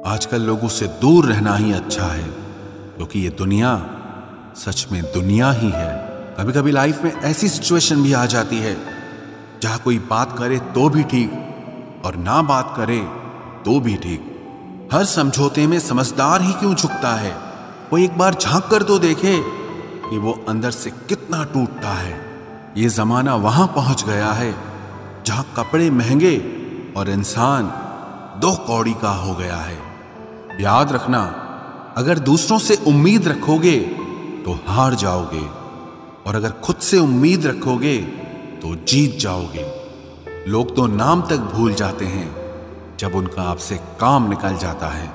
आजकल लोगों से दूर रहना ही अच्छा है, क्योंकि ये दुनिया सच में दुनिया ही है। कभी कभी लाइफ में ऐसी सिचुएशन भी आ जाती है जहां कोई बात करे तो भी ठीक और ना बात करे तो भी ठीक। हर समझौते में समझदार ही क्यों झुकता है? कोई एक बार झांक कर तो देखे कि वो अंदर से कितना टूटता है। ये जमाना वहां पहुंच गया है जहां कपड़े महंगे और इंसान दो कौड़ी का हो गया है। याद रखना, अगर दूसरों से उम्मीद रखोगे तो हार जाओगे, और अगर खुद से उम्मीद रखोगे तो जीत जाओगे। लोग तो नाम तक भूल जाते हैं जब उनका आपसे काम निकल जाता है।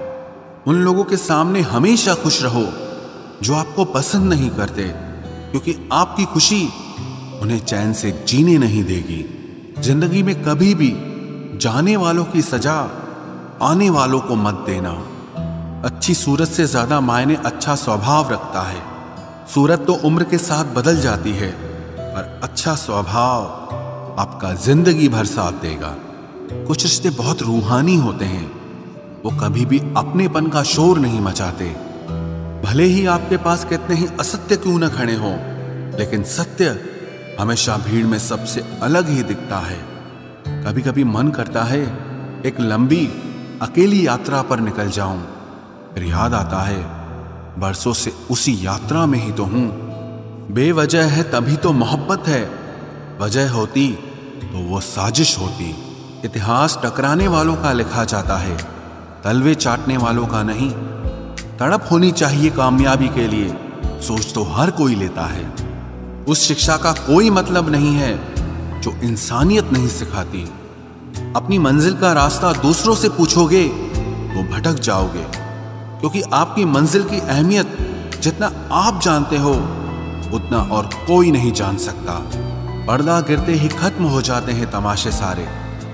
उन लोगों के सामने हमेशा खुश रहो जो आपको पसंद नहीं करते, क्योंकि आपकी खुशी उन्हें चैन से जीने नहीं देगी। जिंदगी में कभी भी जाने वालों की सजा आने वालों को मत देना। अच्छी सूरत से ज्यादा मायने अच्छा स्वभाव रखता है। सूरत तो उम्र के साथ बदल जाती है, पर अच्छा स्वभाव आपका जिंदगी भर साथ देगा। कुछ रिश्ते बहुत रूहानी होते हैं, वो कभी भी अपनेपन का शोर नहीं मचाते। भले ही आपके पास कितने ही असत्य क्यों न खड़े हों, लेकिन सत्य हमेशा भीड़ में सबसे अलग ही दिखता है। कभी कभी मन करता है एक लंबी अकेली यात्रा पर निकल जाऊं, फिर याद आता है बरसों से उसी यात्रा में ही तो हूं। बेवजह है तभी तो मोहब्बत है, वजह होती तो वो साजिश होती। इतिहास टकराने वालों का लिखा जाता है, तलवे चाटने वालों का नहीं। तड़प होनी चाहिए कामयाबी के लिए, सोच तो हर कोई लेता है। उस शिक्षा का कोई मतलब नहीं है जो इंसानियत नहीं सिखाती। अपनी मंजिल का रास्ता दूसरों से पूछोगे तो भटक जाओगे, क्योंकि आपकी मंजिल की अहमियत जितना आप जानते हो उतना और कोई नहीं जान सकता। पर्दा गिरते ही खत्म हो जाते हैं तमाशे सारे,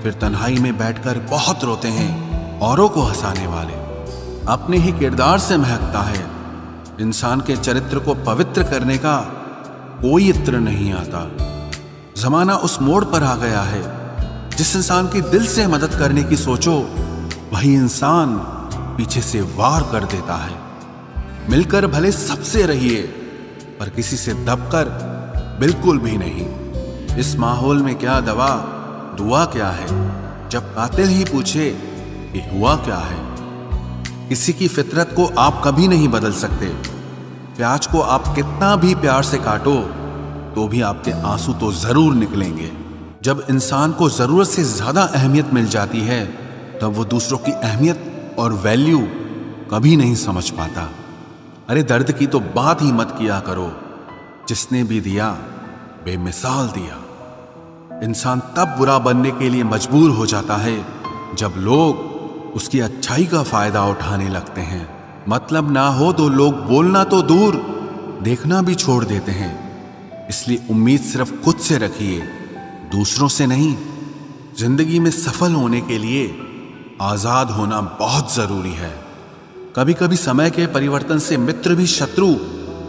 फिर तन्हाई में बैठकर बहुत रोते हैं औरों को हंसाने वाले। अपने ही किरदार से महकता है। इंसान के चरित्र को पवित्र करने का कोई इत्र नहीं आता। जमाना उस मोड़ पर आ गया है, जिस इंसान की दिल से मदद करने की सोचो वही इंसान पीछे से वार कर देता है। मिलकर भले सबसे रहिए, पर किसी से दबकर बिल्कुल भी नहीं। इस माहौल में क्या दवा दुआ क्या है, जब कातिल ही पूछे कि हुआ क्या है। किसी की फितरत को आप कभी नहीं बदल सकते। प्याज को आप कितना भी प्यार से काटो तो भी आपके आंसू तो जरूर निकलेंगे। जब इंसान को जरूरत से ज्यादा अहमियत मिल जाती है, तब वो दूसरों की अहमियत और वैल्यू कभी नहीं समझ पाता। अरे दर्द की तो बात ही मत किया करो, जिसने भी दिया बेमिसाल दिया। इंसान तब बुरा बनने के लिए मजबूर हो जाता है जब लोग उसकी अच्छाई का फायदा उठाने लगते हैं। मतलब ना हो तो लोग बोलना तो दूर, देखना भी छोड़ देते हैं। इसलिए उम्मीद सिर्फ खुद से रखिए, दूसरों से नहीं। जिंदगी में सफल होने के लिए आजाद होना बहुत जरूरी है। कभी कभी समय के परिवर्तन से मित्र भी शत्रु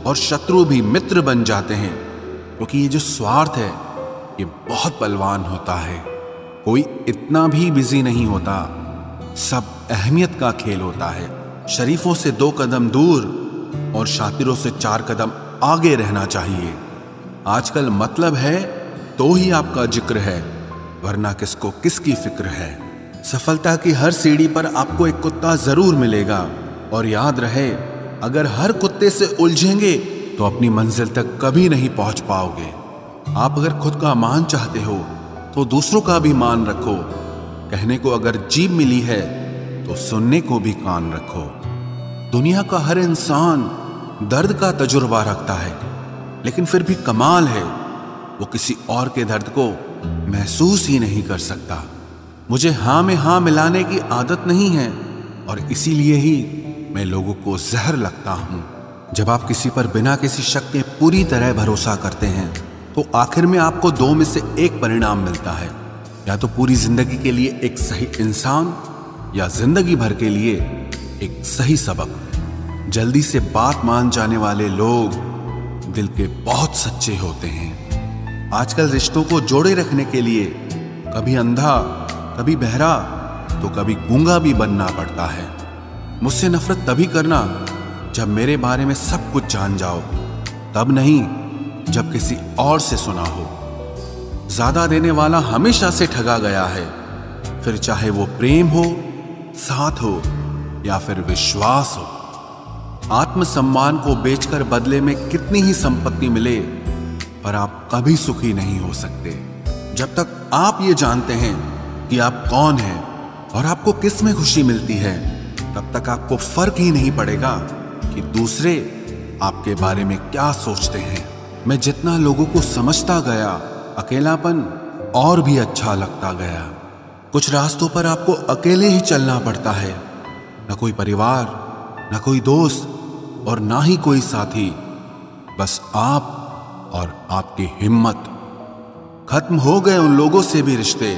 और शत्रु भी मित्र बन जाते हैं, क्योंकि ये जो स्वार्थ है ये बहुत बलवान होता है। कोई इतना भी बिजी नहीं होता, सब अहमियत का खेल होता है। शरीफों से 2 कदम दूर और शातिरों से 4 कदम आगे रहना चाहिए। आजकल मतलब है तो ही आपका जिक्र है, वरना किसको किसकी फिक्र है। सफलता की हर सीढ़ी पर आपको एक कुत्ता जरूर मिलेगा, और याद रहे, अगर हर कुत्ते से उलझेंगे तो अपनी मंजिल तक कभी नहीं पहुंच पाओगे। आप अगर खुद का मान चाहते हो तो दूसरों का भी मान रखो। कहने को अगर जीभ मिली है तो सुनने को भी कान रखो। दुनिया का हर इंसान दर्द का तजुर्बा रखता है, लेकिन फिर भी कमाल है वो किसी और के दर्द को महसूस ही नहीं कर सकता। मुझे हाँ में हाँ मिलाने की आदत नहीं है, और इसीलिए ही मैं लोगों को जहर लगता हूं। जब आप किसी पर बिना किसी शक के पूरी तरह भरोसा करते हैं, तो आखिर में आपको 2 में से एक परिणाम मिलता है। या तो पूरी जिंदगी के लिए एक सही इंसान, या जिंदगी भर के लिए एक सही सबक। जल्दी से बात मान जाने वाले लोग दिल के बहुत सच्चे होते हैं। आजकल रिश्तों को जोड़े रखने के लिए कभी अंधा, कभी बहरा, तो कभी गूंगा भी बनना पड़ता है। मुझसे नफरत तभी करना जब मेरे बारे में सब कुछ जान जाओ, तब नहीं जब किसी और से सुना हो। ज्यादा देने वाला हमेशा से ठगा गया है, फिर चाहे वो प्रेम हो, साथ हो या फिर विश्वास हो। आत्मसम्मान को बेचकर बदले में कितनी ही संपत्ति मिले, पर आप कभी सुखी नहीं हो सकते जब तक आप ये जानते हैं कि आप कौन हैं और आपको किस में खुशी मिलती है। तब तक आपको फर्क ही नहीं पड़ेगा कि दूसरे आपके बारे में क्या सोचते हैं। मैं जितना लोगों को समझता गया, अकेलापन और भी अच्छा लगता गया। कुछ रास्तों पर आपको अकेले ही चलना पड़ता है, न कोई परिवार, न कोई दोस्त और ना ही कोई साथी, बस आप और आपकी हिम्मत। खत्म हो गए उन लोगों से भी रिश्ते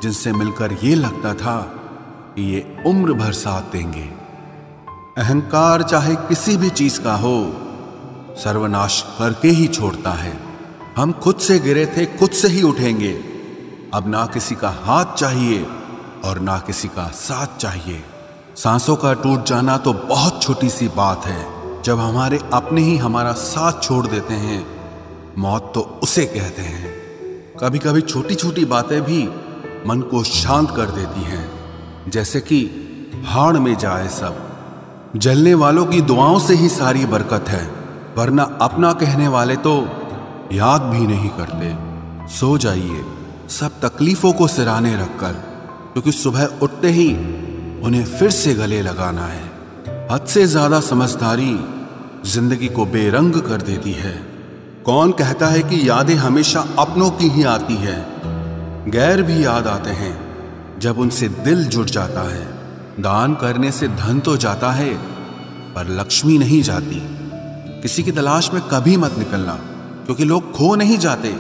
जिनसे मिलकर ये लगता था कि ये उम्र भर साथ देंगे। अहंकार चाहे किसी भी चीज का हो, सर्वनाश करके ही छोड़ता है। हम खुद से गिरे थे, खुद से ही उठेंगे। अब ना किसी का हाथ चाहिए और ना किसी का साथ चाहिए। सांसों का टूट जाना तो बहुत छोटी सी बात है। जब हमारे अपने ही हमारा साथ छोड़ देते हैं, मौत तो उसे कहते हैं। कभी कभी छोटी छोटी बातें भी मन को शांत कर देती हैं, जैसे कि हाड़ में जाए सब। जलने वालों की दुआओं से ही सारी बरकत है, वरना अपना कहने वाले तो याद भी नहीं करते। सो जाइए सब तकलीफों को सिराने रखकर, क्योंकि सुबह उठते ही उन्हें फिर से गले लगाना है। हद से ज्यादा समझदारी जिंदगी को बेरंग कर देती है। कौन कहता है कि यादें हमेशा अपनों की ही आती है? गैर भी याद आते हैं जब उनसे दिल जुड़ जाता है। दान करने से धन तो जाता है, पर लक्ष्मी नहीं जाती। किसी की तलाश में कभी मत निकलना, क्योंकि लोग खो नहीं जाते,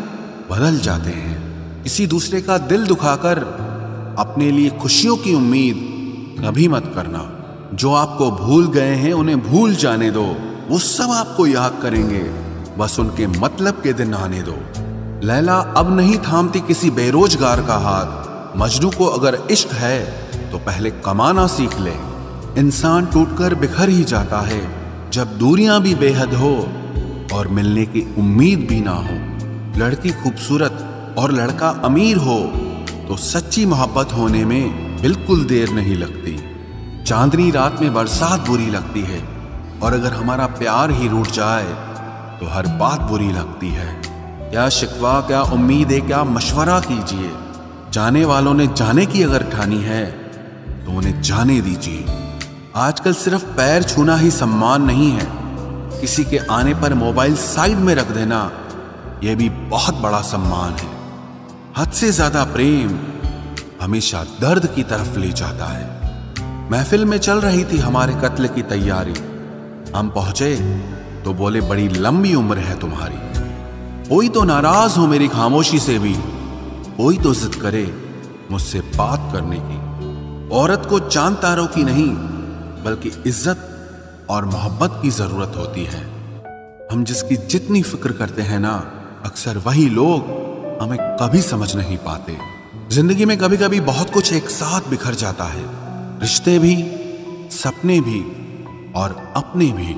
बदल जाते हैं। किसी दूसरे का दिल दुखाकर अपने लिए खुशियों की उम्मीद कभी मत करना। जो आपको भूल गए हैं उन्हें भूल जाने दो, वो सब आपको याद करेंगे, बस उनके मतलब के दिन आने दो। लैला अब नहीं थामती किसी बेरोजगार का हाथ। मजनू को अगर इश्क है तो पहले कमाना सीख ले। इंसान टूटकर बिखर ही जाता है जब दूरियां भी बेहद हो और मिलने की उम्मीद भी ना हो। लड़की खूबसूरत और लड़का अमीर हो तो सच्ची मोहब्बत होने में बिल्कुल देर नहीं लगती। चांदनी रात में बरसात बुरी लगती है, और अगर हमारा प्यार ही रूठ जाए तो हर बात बुरी लगती है। क्या शिकवा, क्या उम्मीद है, क्या मशवरा कीजिए। जाने वालों ने जाने की अगर ठानी है तो उन्हें जाने दीजिए। आजकल सिर्फ पैर छूना ही सम्मान नहीं है, किसी के आने पर मोबाइल साइड में रख देना यह भी बहुत बड़ा सम्मान है। हद से ज्यादा प्रेम हमेशा दर्द की तरफ ले जाता है। महफिल में चल रही थी हमारे कत्ल की तैयारी। हम पहुंचे तो बोले, बड़ी लंबी उम्र है तुम्हारी। कोई तो नाराज हो मेरी खामोशी से भी, कोई तो जिद करे मुझसे बात करने की। औरत को चांद तारों की नहीं, बल्कि इज्जत और मोहब्बत की जरूरत होती है। हम जिसकी जितनी फिक्र करते हैं ना, अक्सर वही लोग हमें कभी समझ नहीं पाते। जिंदगी में कभी कभी बहुत कुछ एक साथ बिखर जाता है, रिश्ते भी, सपने भी और अपने भी।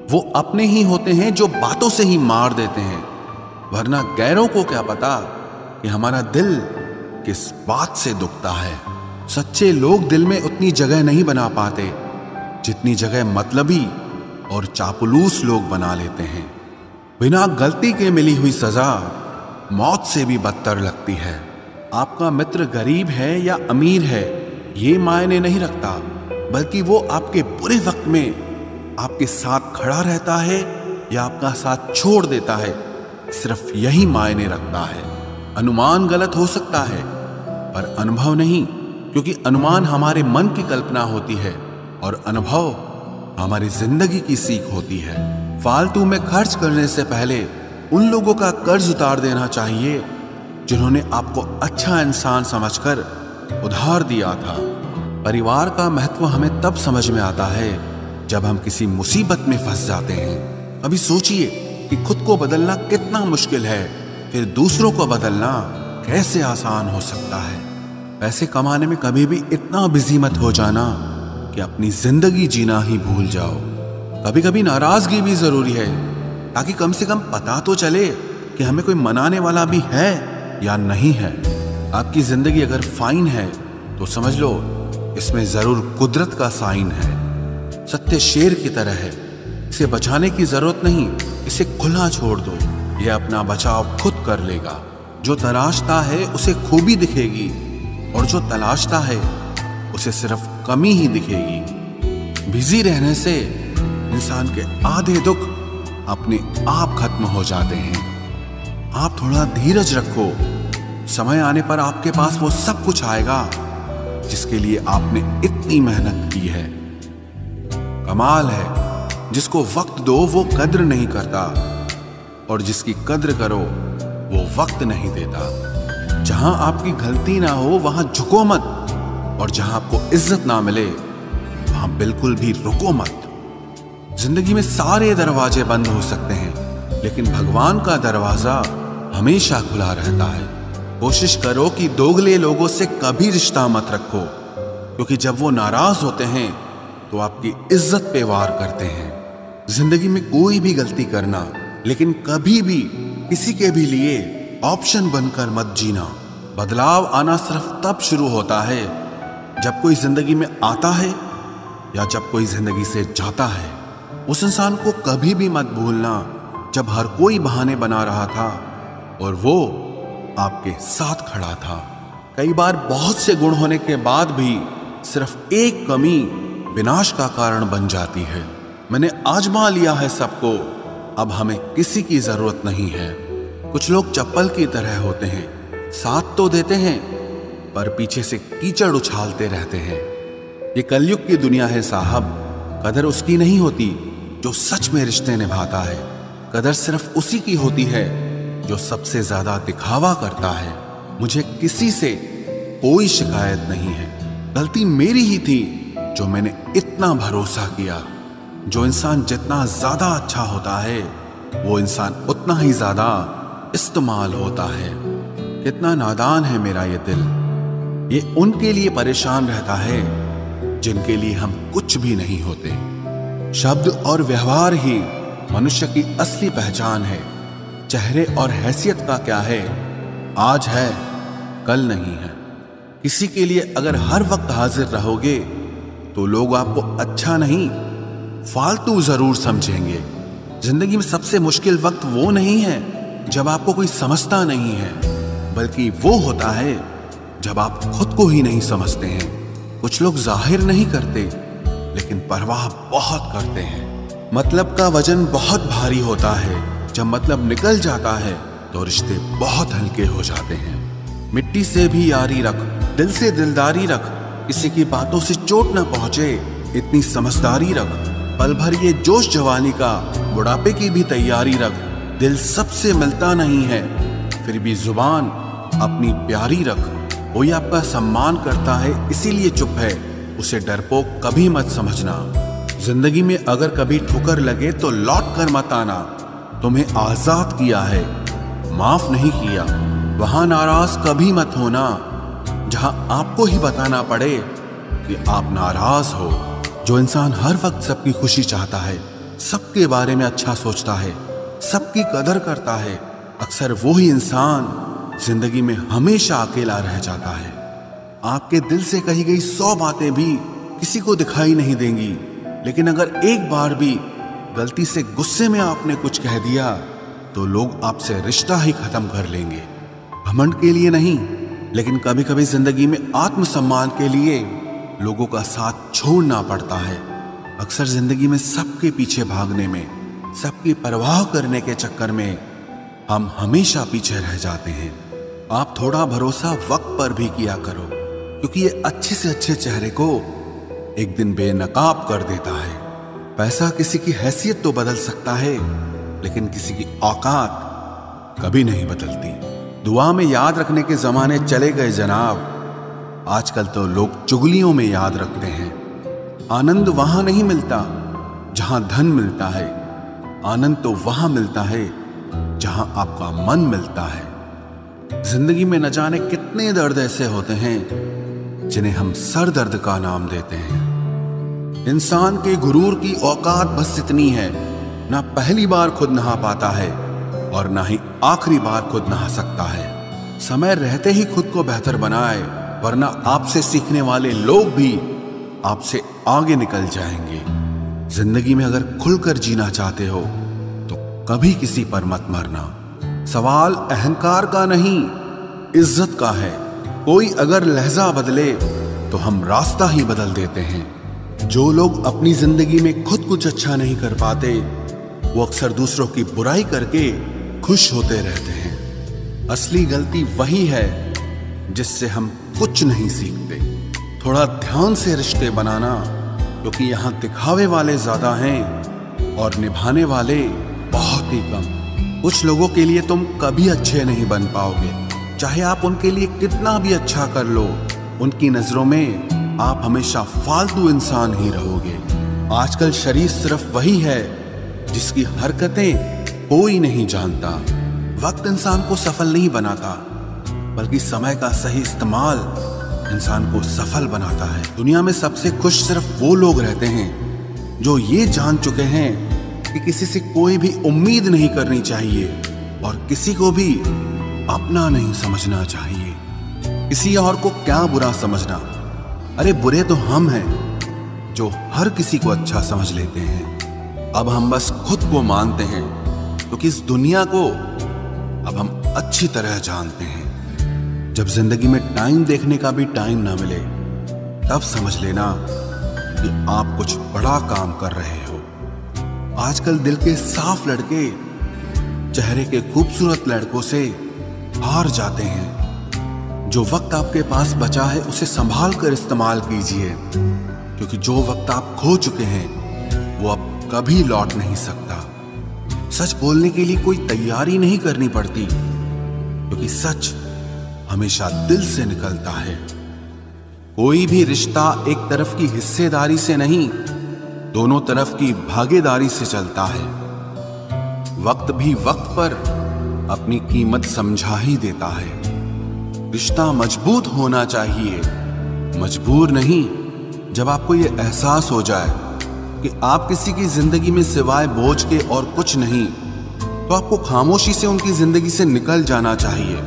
वो अपने ही होते हैं जो बातों से ही मार देते हैं, वरना गैरों को क्या पता कि हमारा दिल किस बात से दुखता है। सच्चे लोग दिल में उतनी जगह नहीं बना पाते जितनी जगह मतलबी और चापलूस लोग बना लेते हैं। बिना गलती के मिली हुई सजा मौत से भी बदतर लगती है। आपका मित्र गरीब है या अमीर है ये मायने नहीं रखता, बल्कि वो आपके बुरे वक्त में आपके साथ खड़ा रहता है या आपका साथ छोड़ देता है, सिर्फ यही मायने रखता है। अनुमान गलत हो सकता है पर अनुभव नहीं, क्योंकि अनुमान हमारे मन की कल्पना होती है और अनुभव हमारी जिंदगी की सीख होती है। फालतू में खर्च करने से पहले उन लोगों का कर्ज उतार देना चाहिए जिन्होंने आपको अच्छा इंसान समझकर उधार दिया था। परिवार का महत्व हमें तब समझ में आता है जब हम किसी मुसीबत में फंस जाते हैं। अभी सोचिए कि खुद को बदलना कितना मुश्किल है, फिर दूसरों को बदलना कैसे आसान हो सकता है। पैसे कमाने में कभी भी इतना बिजी मत हो जाना कि अपनी जिंदगी जीना ही भूल जाओ। कभी कभी नाराजगी भी जरूरी है, ताकि कम से कम पता तो चले कि हमें कोई मनाने वाला भी है या नहीं है। आपकी जिंदगी अगर फाइन है तो समझ लो इसमें जरूर कुदरत का साइन है। सत्य शेर की तरह है, इसे बचाने की जरूरत नहीं, इसे खुला छोड़ दो, ये अपना बचाव खुद कर लेगा। जो तलाशता है उसे खूबी दिखेगी, और जो तलाशता है उसे सिर्फ कमी ही दिखेगी। बिजी रहने से इंसान के आधे दुख अपने आप खत्म हो जाते हैं। आप थोड़ा धीरज रखो, समय आने पर आपके पास वो सब कुछ आएगा जिसके लिए आपने इतनी मेहनत की है। कमाल है, जिसको वक्त दो वो कद्र नहीं करता, और जिसकी कद्र करो वो वक्त नहीं देता। जहां आपकी गलती ना हो वहां झुको मत, और जहां आपको इज्जत ना मिले वहां बिल्कुल भी रुको मत। जिंदगी में सारे दरवाजे बंद हो सकते हैं, लेकिन भगवान का दरवाजा हमेशा खुला रहता है। कोशिश करो कि दोगले लोगों से कभी रिश्ता मत रखो, क्योंकि जब वो नाराज होते हैं तो आपकी इज्जत पे वार करते हैं। जिंदगी में कोई भी गलती करना, लेकिन कभी भी किसी के भी लिए ऑप्शन बनकर मत जीना। बदलाव आना सिर्फ तब शुरू होता है जब कोई जिंदगी में आता है या जब कोई जिंदगी से जाता है। उस इंसान को कभी भी मत भूलना जब हर कोई बहाने बना रहा था और वो आपके साथ खड़ा था। कई बार बहुत से गुण होने के बाद भी सिर्फ एक कमी विनाश का कारण बन जाती है। मैंने आजमा लिया है सबको, अब हमें किसी की जरूरत नहीं है। कुछ लोग चप्पल की तरह होते हैं, साथ तो देते हैं पर पीछे से कीचड़ उछालते रहते हैं। ये कलयुग की दुनिया है साहब। कदर उसकी नहीं होती जो सच में रिश्ते निभाता है, कदर सिर्फ उसी की होती है जो सबसे ज्यादा दिखावा करता है। मुझे किसी से कोई शिकायत नहीं है, गलती मेरी ही थी जो मैंने इतना भरोसा किया। जो इंसान जितना ज्यादा अच्छा होता है वो इंसान उतना ही ज्यादा इस्तेमाल होता है। कितना नादान है मेरा ये दिल, ये उनके लिए परेशान रहता है जिनके लिए हम कुछ भी नहीं होते। शब्द और व्यवहार ही मनुष्य की असली पहचान है। चेहरे और हैसियत का क्या है, आज है कल नहीं है। किसी के लिए अगर हर वक्त हाजिर रहोगे तो लोग आपको अच्छा नहीं फालतू जरूर समझेंगे। जिंदगी में सबसे मुश्किल वक्त वो नहीं है जब आपको कोई समझता नहीं है, बल्कि वो होता है जब आप खुद को ही नहीं समझते हैं। कुछ लोग जाहिर नहीं करते लेकिन परवाह बहुत करते हैं। मतलब का वजन बहुत भारी होता है, जब मतलब निकल जाता है तो रिश्ते बहुत हल्के हो जाते हैं। मिट्टी से भी यारी रख, दिल से दिलदारी रख, किसी की बातों से चोट न पहुंचे इतनी समझदारी रख। पल भर ये जोश जवानी का, बुढ़ापे की भी तैयारी रख। दिल सबसे मिलता नहीं है फिर भी जुबान अपनी प्यारी रख। कोई आपका सम्मान करता है इसीलिए चुप है, उसे डरपोक कभी मत समझना। जिंदगी में अगर कभी ठुकर लगे तो लौट कर मत आना। तुम्हें आजाद किया है, माफ नहीं किया। वहां नाराज कभी मत होना जहां आपको ही बताना पड़े कि आप नाराज हो। जो इंसान हर वक्त सबकी खुशी चाहता है, सबके बारे में अच्छा सोचता है, सबकी कदर करता है, अक्सर वो ही इंसान जिंदगी में हमेशा अकेला रह जाता है। आपके दिल से कही गई 100 बातें भी किसी को दिखाई नहीं देंगी, लेकिन अगर एक बार भी गलती से गुस्से में आपने कुछ कह दिया तो लोग आपसे रिश्ता ही खत्म कर लेंगे। घमंड के लिए नहीं, लेकिन कभी कभी जिंदगी में आत्मसम्मान के लिए लोगों का साथ छोड़ना पड़ता है। अक्सर जिंदगी में सबके पीछे भागने में, सबकी परवाह करने के चक्कर में हम हमेशा पीछे रह जाते हैं। आप थोड़ा भरोसा वक्त पर भी किया करो, क्योंकि ये अच्छे से अच्छे चेहरे को एक दिन बेनकाब कर देता है। पैसा किसी की हैसियत तो बदल सकता है, लेकिन किसी की औकात कभी नहीं बदलती। दुआ में याद रखने के जमाने चले गए जनाब, आजकल तो लोग चुगलियों में याद रखते हैं। आनंद वहां नहीं मिलता जहां धन मिलता है, आनंद तो वहां मिलता है जहां आपका मन मिलता है। जिंदगी में न जाने कितने दर्द ऐसे होते हैं जिन्हें हम सर दर्द का नाम देते हैं। इंसान के गुरूर की औकात बस इतनी है, ना पहली बार खुद नहा पाता है और ना ही आखिरी बार खुद नहा सकता है। समय रहते ही खुद को बेहतर बनाए, वरना आपसे सीखने वाले लोग भी आपसे आगे निकल जाएंगे। जिंदगी में अगर खुलकर जीना चाहते हो तो कभी किसी पर मत मरना। सवाल अहंकार का नहीं, इज्जत का है। कोई अगर लहजा बदले तो हम रास्ता ही बदल देते हैं। जो लोग अपनी जिंदगी में खुद कुछ अच्छा नहीं कर पाते, वो अक्सर दूसरों की बुराई करके खुश होते रहते हैं। असली गलती वही है जिससे हम कुछ नहीं सीखते। थोड़ा ध्यान से रिश्ते बनाना, क्योंकि यहाँ दिखावे वाले ज्यादा हैं और निभाने वाले बहुत ही कम। कुछ लोगों के लिए तुम कभी अच्छे नहीं बन पाओगे, चाहे आप उनके लिए कितना भी अच्छा कर लो। उनकी नजरों में आप हमेशा फालतू इंसान ही रहोगे। आजकल शरीफ सिर्फ वही है जिसकी हरकतें कोई नहीं जानता। वक्त इंसान को सफल नहीं बनाता, बल्कि समय का सही इस्तेमाल इंसान को सफल बनाता है। दुनिया में सबसे खुश सिर्फ वो लोग रहते हैं जो ये जान चुके हैं कि किसी से कोई भी उम्मीद नहीं करनी चाहिए और किसी को भी अपना नहीं समझना चाहिए। किसी और को क्या बुरा समझना, अरे बुरे तो हम हैं जो हर किसी को अच्छा समझ लेते हैं। अब हम बस खुद को मानते हैं, क्योंकि इस दुनिया को अब हम अच्छी तरह जानते हैं। जब जिंदगी में टाइम देखने का भी टाइम ना मिले, तब समझ लेना कि आप कुछ बड़ा काम कर रहे हो। आजकल दिल के साफ लड़के चेहरे के खूबसूरत लड़कों से हार जाते हैं। जो वक्त आपके पास बचा है उसे संभाल कर इस्तेमाल कीजिए, क्योंकि जो वक्त आप खो चुके हैं वो अब कभी लौट नहीं सकता। सच बोलने के लिए कोई तैयारी नहीं करनी पड़ती, क्योंकि सच हमेशा दिल से निकलता है। कोई भी रिश्ता एक तरफ की हिस्सेदारी से नहीं, दोनों तरफ की भागीदारी से चलता है। वक्त भी वक्त पर अपनी कीमत समझा ही देता है। रिश्ता मजबूत होना चाहिए, मजबूर नहीं। जब आपको यह एहसास हो जाए कि आप किसी की जिंदगी में सिवाय बोझ के और कुछ नहीं, तो आपको खामोशी से उनकी जिंदगी से निकल जाना चाहिए,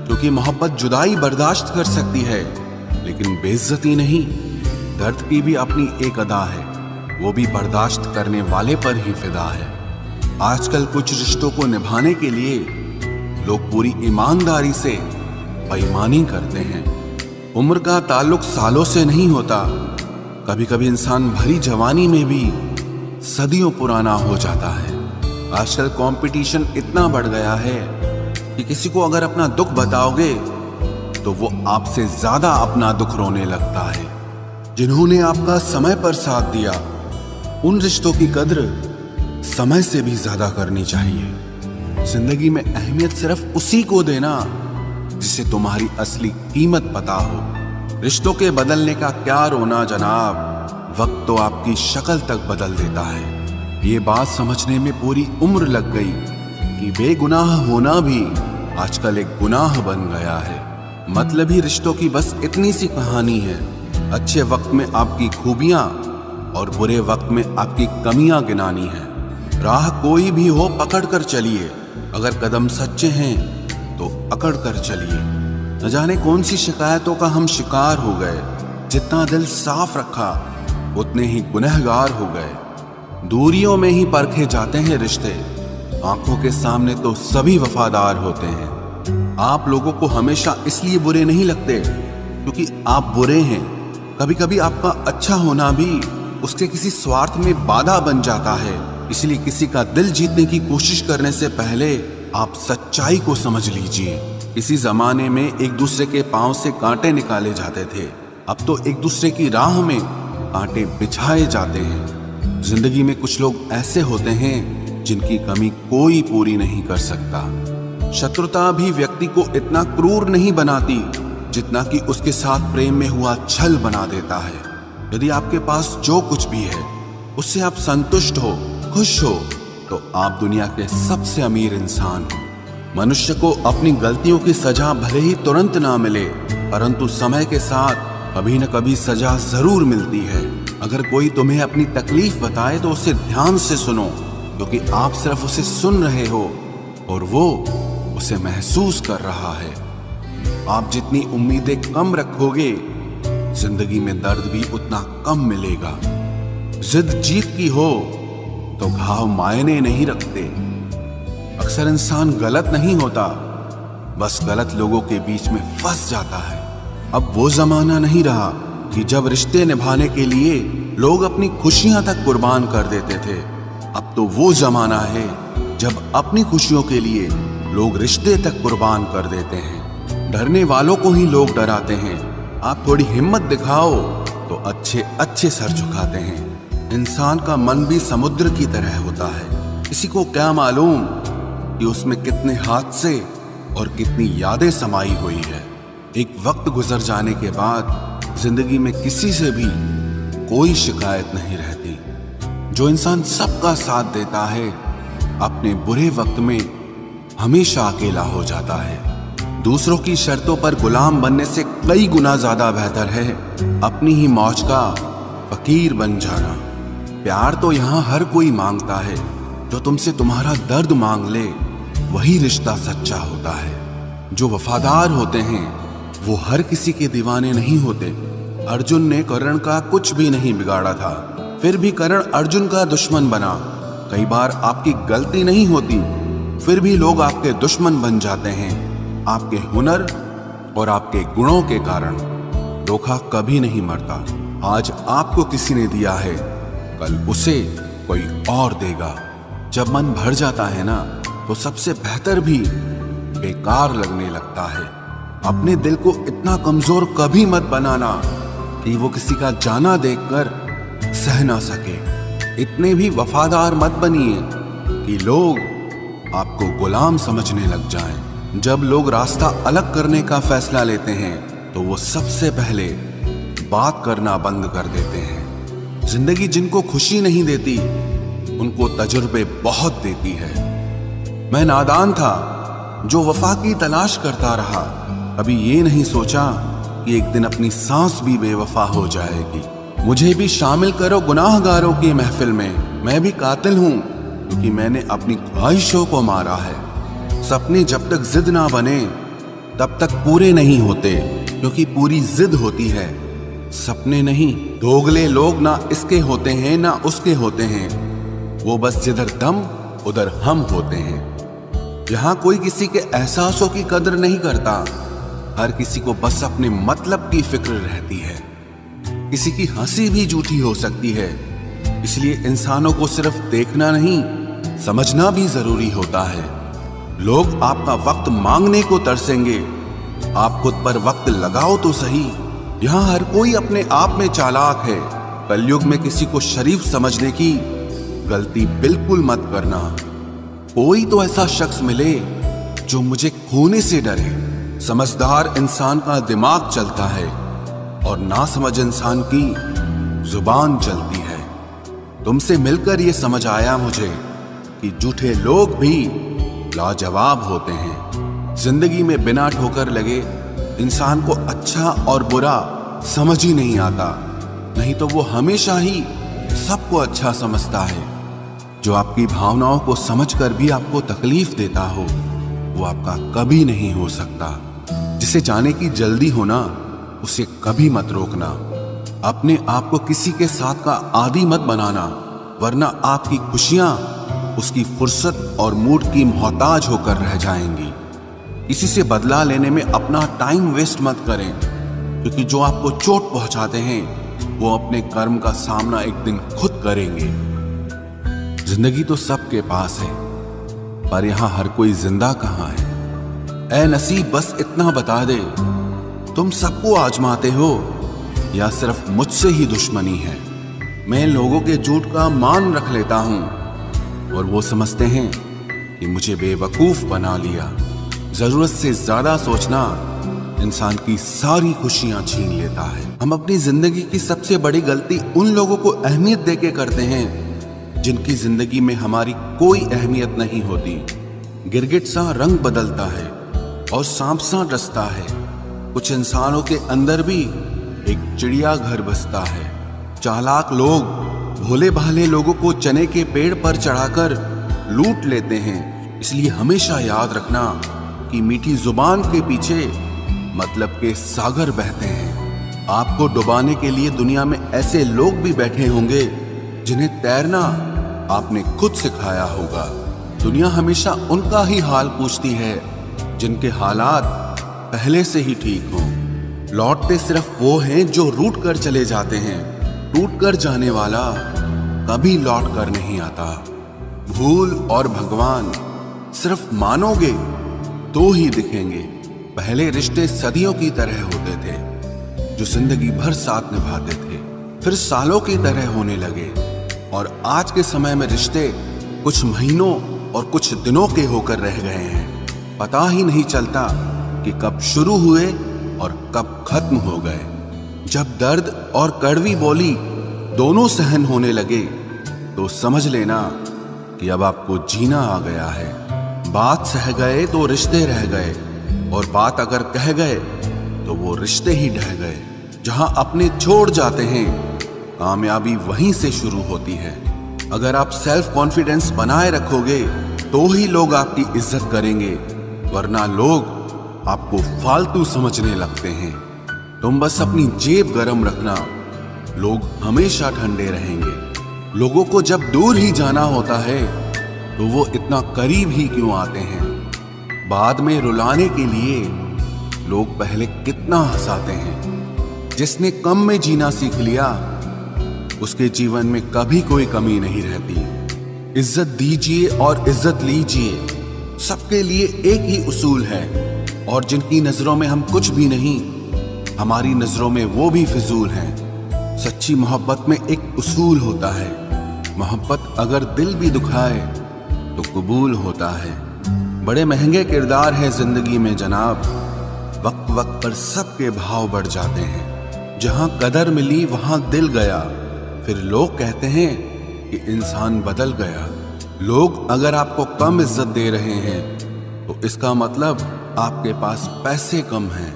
क्योंकि मोहब्बत जुदाई बर्दाश्त कर सकती है, लेकिन बेइज्जती नहीं। दर्द की भी अपनी एक अदा है, वो भी बर्दाश्त करने वाले पर ही फिदा है। आजकल कुछ रिश्तों को निभाने के लिए लोग पूरी ईमानदारी से बेईमानी करते हैं। उम्र का ताल्लुक सालों से नहीं होता। कभी कभी इंसान भरी जवानी में भी सदियों पुराना हो जाता है। आजकल कंपटीशन इतना बढ़ गया है कि किसी को अगर अपना दुख बताओगे तो वो आपसे ज्यादा अपना दुख रोने लगता है। जिन्होंने आपका समय पर साथ दिया, उन रिश्तों की कद्र समय से भी ज्यादा करनी चाहिए। जिंदगी में अहमियत सिर्फ उसी को देना जिसे तुम्हारी असली कीमत पता हो। रिश्तों के बदलने का क्या रोना जनाब, वक्त तो आपकी शक्ल तक बदल देता है। ये बात समझने में पूरी उम्र लग गई कि बेगुनाह होना भी आजकल एक गुनाह बन गया है। मतलबी रिश्तों की बस इतनी सी कहानी है। अच्छे वक्त में आपकी खूबियां और बुरे वक्त में आपकी कमियां गिनानी है। राह कोई भी हो पकड़ कर चलिए, अगर कदम सच्चे हैं तो अकड़ कर चलिए। न जाने कौन सी शिकायतों का हम शिकार हो गए। जितना दिल साफ रखा उतने ही गुनहगार हो गए। दूरियों में ही परखे जाते हैं रिश्ते, आंखों के सामने तो सभी वफादार होते हैं। आप लोगों को हमेशा इसलिए बुरे नहीं लगते क्योंकि आप बुरे हैं। कभी कभी आपका अच्छा होना भी उसके किसी स्वार्थ में बाधा बन जाता है। इसलिए किसी का दिल जीतने की कोशिश करने से पहले आप सच्चाई को समझ लीजिए। इसी जमाने में एक दूसरे के पांव से कांटे निकाले जाते थे, अब तो एक दूसरे की राह में कांटे बिछाए जाते हैं। जिंदगी में कुछ लोग ऐसे होते हैं जिनकी कमी कोई पूरी नहीं कर सकता। शत्रुता भी व्यक्ति को इतना क्रूर नहीं बनाती जितना कि उसके साथ प्रेम में हुआ छल बना देता है। यदि आपके पास जो कुछ भी है उससे आप संतुष्ट हो, खुश हो, तो आप दुनिया के सबसे अमीर इंसान हो। मनुष्य को अपनी गलतियों की सजा भले ही तुरंत ना मिले, परंतु समय के साथ कभी न कभी सजा जरूर मिलती है। अगर कोई तुम्हें अपनी तकलीफ बताए तो उसे ध्यान से सुनो, क्योंकि आप सिर्फ उसे सुन रहे हो और वो उसे महसूस कर रहा है। आप जितनी उम्मीदें कम रखोगे, जिंदगी में दर्द भी उतना कम मिलेगा। जिद जीत की हो तो घाव मायने नहीं रखते। अक्सर इंसान गलत नहीं होता, बस गलत लोगों के बीच में फंस जाता है। अब वो जमाना नहीं रहा कि जब रिश्ते निभाने के लिए लोग अपनी खुशियां तक कुर्बान कर देते थे। अब तो वो जमाना है जब अपनी खुशियों के लिए लोग रिश्ते तक कुर्बान कर देते हैं। डरने वालों को ही लोग डराते हैं। आप थोड़ी हिम्मत दिखाओ तो अच्छे अच्छे सर झुकाते हैं। इंसान का मन भी समुद्र की तरह होता है। किसी को क्या मालूम कि उसमें कितने हादसे और कितनी यादें समाई हुई है। एक वक्त गुजर जाने के बाद जिंदगी में किसी से भी कोई शिकायत नहीं रहती। जो इंसान सबका साथ देता है, अपने बुरे वक्त में हमेशा अकेला हो जाता है। दूसरों की शर्तों पर गुलाम बनने से कई गुना ज्यादा बेहतर है अपनी ही मौज का फकीर बन जाना। प्यार तो यहाँ हर कोई मांगता है। जो तुमसे तुम्हारा दर्द मांग ले, वही रिश्ता सच्चा होता है। जो वफादार होते हैं वो हर किसी के दीवाने नहीं होते। अर्जुन ने कर्ण का कुछ भी नहीं बिगाड़ा था, फिर भी कर्ण अर्जुन का दुश्मन बना। कई बार आपकी गलती नहीं होती, फिर भी लोग आपके दुश्मन बन जाते हैं, आपके हुनर और आपके गुणों के कारण। धोखा कभी नहीं मरता। आज आपको किसी ने दिया है, कल उसे कोई और देगा। जब मन भर जाता है ना, तो सबसे बेहतर भी बेकार लगने लगता है। अपने दिल को इतना कमजोर कभी मत बनाना कि वो किसी का जाना देखकर सह ना सके। इतने भी वफादार मत बनिए कि लोग आपको गुलाम समझने लग जाएं। जब लोग रास्ता अलग करने का फैसला लेते हैं, तो वो सबसे पहले बात करना बंद कर देते हैं। जिंदगी जिनको खुशी नहीं देती, उनको तजुर्बे बहुत देती है। मैं नादान था जो वफा की तलाश करता रहा। कभी ये नहीं सोचा कि एक दिन अपनी सांस भी बेवफा हो जाएगी। मुझे भी शामिल करो गुनाहगारों की महफिल में। मैं भी कातिल हूं क्योंकि मैंने अपनी ख्वाहिशों को मारा है। सपने जब तक जिद ना बने तब तक पूरे नहीं होते, क्योंकि पूरी जिद होती है, सपने नहीं। दोगले लोग ना इसके होते हैं ना उसके होते हैं, वो बस जिधर दम उधर हम होते हैं। यहाँ कोई किसी के एहसासों की कदर नहीं करता। हर किसी को बस अपने मतलब की फिक्र रहती है। किसी की हंसी भी झूठी हो सकती है, इसलिए इंसानों को सिर्फ देखना नहीं, समझना भी जरूरी होता है। लोग आपका वक्त मांगने को तरसेंगे, आप खुद पर वक्त लगाओ तो सही। यहाँ हर कोई अपने आप में चालाक है। कलयुग में किसी को शरीफ समझने की गलती बिल्कुल मत करना। कोई तो ऐसा शख्स मिले जो मुझे खोने से डरे। समझदार इंसान का दिमाग चलता है और नासमझ इंसान की जुबान चलती है। तुमसे मिलकर ये समझ आया मुझे कि झूठे लोग भी लाजवाब होते हैं। जिंदगी में बिना ठोकर लगे इंसान को अच्छा और बुरा समझ ही नहीं आता, नहीं तो वो हमेशा ही सबको अच्छा समझता है। जो आपकी भावनाओं को समझकर भी आपको तकलीफ देता हो, वो आपका कभी नहीं हो सकता। जिसे जाने की जल्दी होना, उसे कभी मत रोकना। अपने आप को किसी के साथ का आदी मत बनाना, वरना आपकी खुशियां उसकी फुर्सत और मूड की मोहताज होकर रह जाएंगी। किसी से बदला लेने में अपना टाइम वेस्ट मत करें, क्योंकि जो आपको चोट पहुंचाते हैं वो अपने कर्म का सामना एक दिन खुद करेंगे। जिंदगी तो सबके पास है, पर यहां हर कोई जिंदा कहां है। ऐ नसीब बस इतना बता दे, तुम सबको आजमाते हो या सिर्फ मुझसे ही दुश्मनी है। मैं लोगों के झूठ का मान रख लेता हूं और वो समझते हैं कि मुझे बेवकूफ बना लिया। जरूरत से ज्यादा सोचना इंसान की सारी खुशियां छीन लेता है। हम अपनी जिंदगी की सबसे बड़ी गलती उन लोगों को अहमियत देके करते हैं जिनकी जिंदगी में हमारी कोई अहमियत नहीं होती। गिरगिट सा रंग बदलता है और सांप सा डसता है। कुछ इंसानों के अंदर भी एक चिड़िया घर बसता है। चालाक लोग भोले भाले लोगों को चने के पेड़ पर चढ़ाकर लूट लेते हैं। इसलिए हमेशा याद रखना कि मीठी जुबान के पीछे मतलब के सागर बहते हैं। आपको डुबाने के लिए दुनिया में ऐसे लोग भी बैठे होंगे जिन्हें तैरना आपने खुद सिखाया होगा। दुनिया हमेशा उनका ही हाल पूछती है जिनके हालात पहले से ही ठीक हों। लौटते सिर्फ वो हैं जो रूठ कर चले जाते हैं। टूट कर जाने वाला कभी लौट कर नहीं आता। भूल और भगवान सिर्फ मानोगे तो ही दिखेंगे। पहले रिश्ते सदियों की तरह होते थे जो जिंदगी भर साथ निभाते थे, फिर सालों की तरह होने लगे। और आज के समय में रिश्ते कुछ महीनों और कुछ दिनों के होकर रह गए हैं। पता ही नहीं चलता कि कब शुरू हुए और कब खत्म हो गए। जब दर्द और कड़वी बोली दोनों सहन होने लगे तो समझ लेना कि अब आपको जीना आ गया है। बात सह गए तो रिश्ते रह गए, और बात अगर कह गए तो वो रिश्ते ही ढह गए। जहां अपने छोड़ जाते हैं कामयाबी वहीं से शुरू होती है। अगर आप सेल्फ कॉन्फिडेंस बनाए रखोगे तो ही लोग आपकी इज्जत करेंगे, वरना लोग आपको फालतू समझने लगते हैं। तुम बस अपनी जेब गरम रखना, लोग हमेशा ठंडे रहेंगे। लोगों को जब दूर ही जाना होता है तो वो इतना करीब ही क्यों आते हैं। बाद में रुलाने के लिए लोग पहले कितना हंसाते हैं। जिसने कम में जीना सीख लिया उसके जीवन में कभी कोई कमी नहीं रहती। इज्जत दीजिए और इज्जत लीजिए, सबके लिए एक ही उसूल है। और जिनकी नजरों में हम कुछ भी नहीं, हमारी नजरों में वो भी फिजूल हैं। सच्ची मोहब्बत में एक उसूल होता है, मोहब्बत अगर दिल भी दुखाए तो कबूल होता है। बड़े महंगे किरदार है जिंदगी में जनाब, वक्त वक्त पर सबके भाव बढ़ जाते हैं। जहां कदर मिली वहां दिल गया, फिर लोग कहते हैं कि इंसान बदल गया। लोग अगर आपको कम इज्जत दे रहे हैं तो इसका मतलब आपके पास पैसे कम हैं।